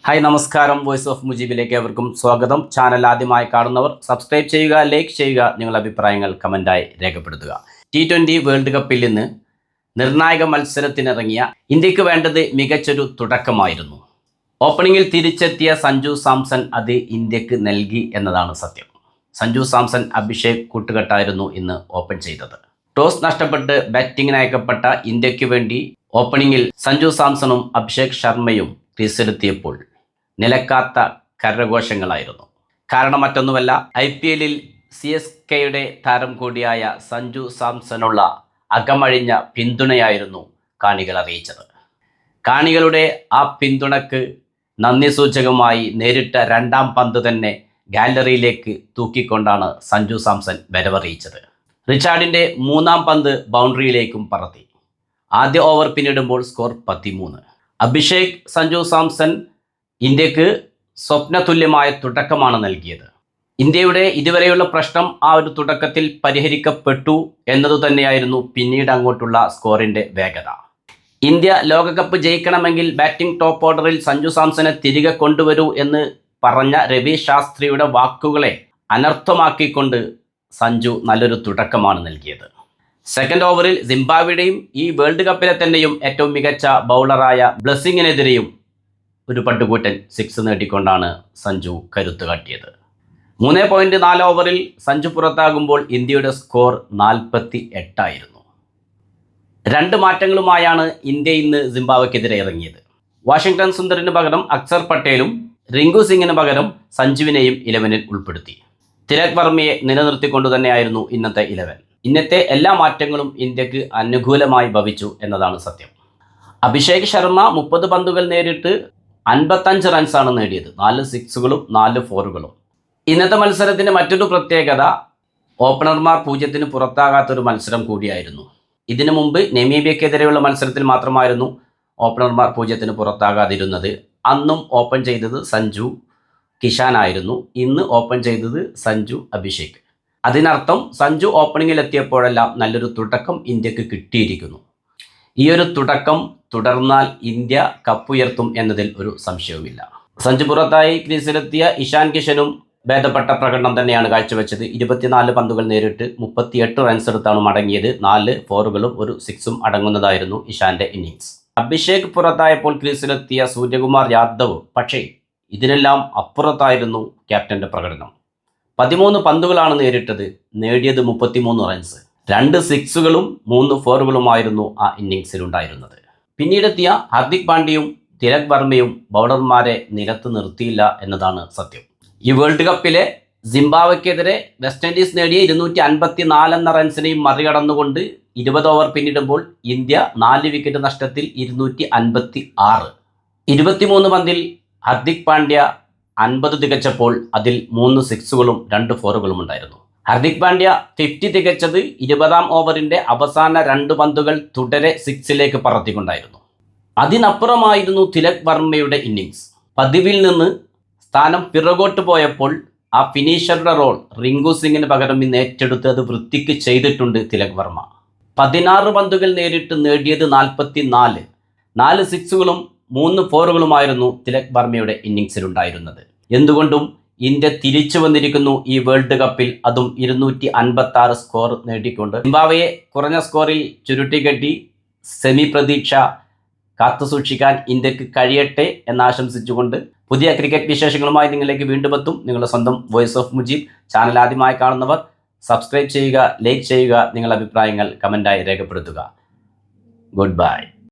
Hi നമസ്കാരം, voice of മുജീബിലേക്ക് ഏവർക്കും സ്വാഗതം. ചാനൽ ആദ്യമായി കാണുന്നവർ സബ്സ്ക്രൈബ് ചെയ്യുക, ലൈക്ക് ചെയ്യുക, നിങ്ങളുടെ അഭിപ്രായങ്ങൾ കമൻറ്റായി രേഖപ്പെടുത്തുക. T20 വേൾഡ് കപ്പിൽ നിന്ന് നിർണായക മത്സരത്തിനിറങ്ങിയ ഇന്ത്യക്ക് വേണ്ടത് മികച്ചൊരു തുടക്കമായിരുന്നു. ഓപ്പണിങ്ങിൽ തിരിച്ചെത്തിയ സഞ്ജു സാംസൺ അത് ഇന്ത്യക്ക് നൽകി എന്നതാണ് സത്യം. സഞ്ജു സാംസൺ അഭിഷേക് കൂട്ടുകെട്ടായിരുന്നു ഇന്ന് ഓപ്പൺ ചെയ്തത്. ടോസ് നഷ്ടപ്പെട്ട് ബാറ്റിങ്ങിനയക്കപ്പെട്ട ഇന്ത്യക്ക് വേണ്ടി ഓപ്പണിങ്ങിൽ സഞ്ജു സാംസണും അഭിഷേക് ശർമ്മയും ക്രീസിലെത്തിയപ്പോൾ നിലക്കാത്ത കരഘോഷങ്ങളായിരുന്നു. കാരണം മറ്റൊന്നുമല്ല, IPLൽ CSKയുടെ താരം കൂടിയായ സഞ്ജു സാംസണുള്ള അകമഴിഞ്ഞ പിന്തുണയായിരുന്നു കാണികൾ അറിയിച്ചത്. കാണികളുടെ ആ പിന്തുണക്ക് നന്ദി സൂചകമായി നേരിട്ട രണ്ടാം പന്ത് തന്നെ ഗാലറിയിലേക്ക് തൂക്കിക്കൊണ്ടാണ് സഞ്ജു സാംസൺ വരവറിയിച്ചത്. റിച്ചാർഡിൻ്റെ മൂന്നാം പന്ത് ബൗണ്ടറിയിലേക്കും പറത്തി. ആദ്യ ഓവർ പിന്നിടുമ്പോൾ സ്കോർ 13. അഭിഷേക് സഞ്ജു സാംസൺ ഇന്ത്യക്ക് സ്വപ്നതുല്യമായ തുടക്കമാണ് നൽകിയത്. ഇന്ത്യയുടെ ഇതുവരെയുള്ള പ്രശ്നം ആ ഒരു തുടക്കത്തിൽ പരിഹരിക്കപ്പെട്ടു എന്നതു തന്നെയായിരുന്നു പിന്നീട് അങ്ങോട്ടുള്ള സ്കോറിൻ്റെ വേഗത. ഇന്ത്യ ലോകകപ്പ് ജയിക്കണമെങ്കിൽ ബാറ്റിംഗ് ടോപ്പ് ഓർഡറിൽ സഞ്ജു സാംസനെ തിരികെ കൊണ്ടുവരൂ എന്ന് പറഞ്ഞ രവി ശാസ്ത്രിയുടെ വാക്കുകളെ അനർത്ഥമാക്കിക്കൊണ്ട് സഞ്ജു നല്ലൊരു തുടക്കമാണ് നൽകിയത്. സെക്കൻഡ് ഓവറിൽ സിംബാബ്വേയുടെയും ഈ വേൾഡ് കപ്പിലെ തന്നെയും ഏറ്റവും മികച്ച ബൗളറായ ബ്ലെസ്സിങ്ങിനെതിരെയും ഒരു പട്ടുകൂറ്റൻ 6 നേടിക്കൊണ്ടാണ് സഞ്ജു കരുത്ത് കാട്ടിയത്. 3.4 ഓവറിൽ സഞ്ജു പുറത്താകുമ്പോൾ ഇന്ത്യയുടെ സ്കോർ 48 ആയിരുന്നു. 2 മാറ്റങ്ങളുമായാണ് ഇന്ത്യ ഇന്ന് സിംബാബ്വേക്കെതിരെ ഇറങ്ങിയത്. വാഷിംഗ്ടൺ സുന്ദറിന് പകരം അക്സർ പട്ടേലും റിങ്കു സിംഗിന് പകരം സഞ്ജുവിനെയും 11-ൽ ഉൾപ്പെടുത്തി. തിലക് വർമ്മയെ നിലനിർത്തിക്കൊണ്ടു തന്നെയായിരുന്നു ഇന്നത്തെ 11. ഇന്നത്തെ എല്ലാ മാറ്റങ്ങളും ഇന്ത്യക്ക് അനുകൂലമായി ഭവിച്ചു എന്നതാണ് സത്യം. അഭിഷേക് ശർമ്മ 30 പന്തുകൾ നേരിട്ട് 55 റൺസാണ് നേടിയത്. 4 സിക്സുകളും 4 ഫോറുകളും. ഇന്നത്തെ മത്സരത്തിൻ്റെ മറ്റൊരു പ്രത്യേകത, ഓപ്പണർമാർ 0-ന് പുറത്താകാത്തൊരു മത്സരം കൂടിയായിരുന്നു. ഇതിനു മുമ്പ് നമീബിയക്കെതിരെയുള്ള മത്സരത്തിൽ മാത്രമായിരുന്നു ഓപ്പണർമാർ 0-ന് പുറത്താകാതിരുന്നത്. അന്നും ഓപ്പൺ ചെയ്തത് സഞ്ജു കിഷാൻ ആയിരുന്നു. ഇന്ന് ഓപ്പൺ ചെയ്തത് സഞ്ജു അഭിഷേക്. അതിനർത്ഥം സഞ്ജു ഓപ്പണിങ്ങിലെത്തിയപ്പോഴെല്ലാം നല്ലൊരു തുടക്കം ഇന്ത്യക്ക് കിട്ടിയിരിക്കുന്നു. ഈ ഒരു തുടക്കം തുടർന്നാൽ ഇന്ത്യ കപ്പുയർത്തും എന്നതിൽ ഒരു സംശയവുമില്ല. സഞ്ജു പുറത്തായി ക്രീസിലെത്തിയ ഇഷാൻ കിഷനും ഭേദപ്പെട്ട പ്രകടനം തന്നെയാണ് കാഴ്ചവെച്ചത്. 24 പന്തുകൾ നേരിട്ട് 38 റൺസ് എടുത്താണ് മടങ്ങിയത്. 4 ഫോറുകളും 1 സിക്സും അടങ്ങുന്നതായിരുന്നു ഇഷാന്റെ ഇന്നിങ്സ്. അഭിഷേക് പുറത്തായപ്പോൾ ക്രീസിലെത്തിയ സൂര്യകുമാർ യാദവ് പക്ഷേ ഇതിനെല്ലാം അപ്പുറത്തായിരുന്നു ക്യാപ്റ്റന്റെ പ്രകടനം. 13 പന്തുകളാണ് നേരിട്ടത്, നേടിയത് 33 റൺസ്. 2 സിക്സുകളും 3 ഫോറുകളുമായിരുന്നു ആ ഇന്നിങ്സിലുണ്ടായിരുന്നത്. പിന്നീടെത്തിയ ഹാർദിക് പാണ്ഡ്യയും തിലക് വർമ്മയും ബൗളർമാരെ നിരത്ത് നിർത്തിയില്ല എന്നതാണ് സത്യം. ഈ വേൾഡ് കപ്പിലെ സിംബാബ്വേക്കെതിരെ വെസ്റ്റ് ഇൻഡീസ് നേടിയ 254 എന്ന റൺസിനെയും മറികടന്നുകൊണ്ട് 20 ഓവർ പിന്നിടുമ്പോൾ ഇന്ത്യ 4 വിക്കറ്റ് നഷ്ടത്തിൽ 256. 23 പന്തിൽ ഹാർദിക് പാണ്ഡ്യ 50 തികച്ചപ്പോൾ അതിൽ 3 സിക്സുകളും 2 ഫോറുകളും ഉണ്ടായിരുന്നു. ഹാർദിക് പാണ്ഡ്യ 50 തികച്ചത് 20-ാം ഓവറിൻ്റെ അവസാന 2 പന്തുകൾ തുടരെ 6-ലേക്ക് പറത്തിക്കൊണ്ടായിരുന്നു. അതിനപ്പുറമായിരുന്നു തിലക് വർമ്മയുടെ ഇന്നിങ്സ്. പതിവിൽ നിന്ന് സ്ഥാനം പിറകോട്ട് പോയപ്പോൾ ആ ഫിനിഷറുടെ റോൾ റിങ്കു സിംഗിന് പകരം ഇന്ന് ഏറ്റെടുത്ത് അത് വൃത്തിക്ക് ചെയ്തിട്ടുണ്ട് തിലക് വർമ്മ. 16 പന്തുകൾ നേരിട്ട് നേടിയത് 44. 4 സിക്സുകളും 3 ഫോറുകളുമായിരുന്നു തിലക് വർമ്മയുടെ ഇന്നിങ്സിലുണ്ടായിരുന്നത്. എന്തുകൊണ്ടും ഇന്ത്യ തിരിച്ചു വന്നിരിക്കുന്നു ഈ വേൾഡ് കപ്പിൽ, അതും 256 സ്കോർ നേടിക്കൊണ്ട്. സിംബാബ്വേയെ കുറഞ്ഞ സ്കോറിൽ ചുരുട്ടിക്കെട്ടി സെമി പ്രതീക്ഷ കാത്തുസൂക്ഷിക്കാൻ ഇന്ത്യക്ക് കഴിയട്ടെ എന്നാശംസിച്ചുകൊണ്ട് പുതിയ ക്രിക്കറ്റ് വിശേഷങ്ങളുമായി നിങ്ങളിലേക്ക് വീണ്ടും എത്തും. നിങ്ങളുടെ സ്വന്തം വോയിസ് ഓഫ് മുജീബ്. ചാനൽ ആദ്യമായി കാണുന്നവർ സബ്സ്ക്രൈബ് ചെയ്യുക, ലൈക്ക് ചെയ്യുക, നിങ്ങളുടെ അഭിപ്രായങ്ങൾ കമൻറ്റായി രേഖപ്പെടുത്തുക. Good bye.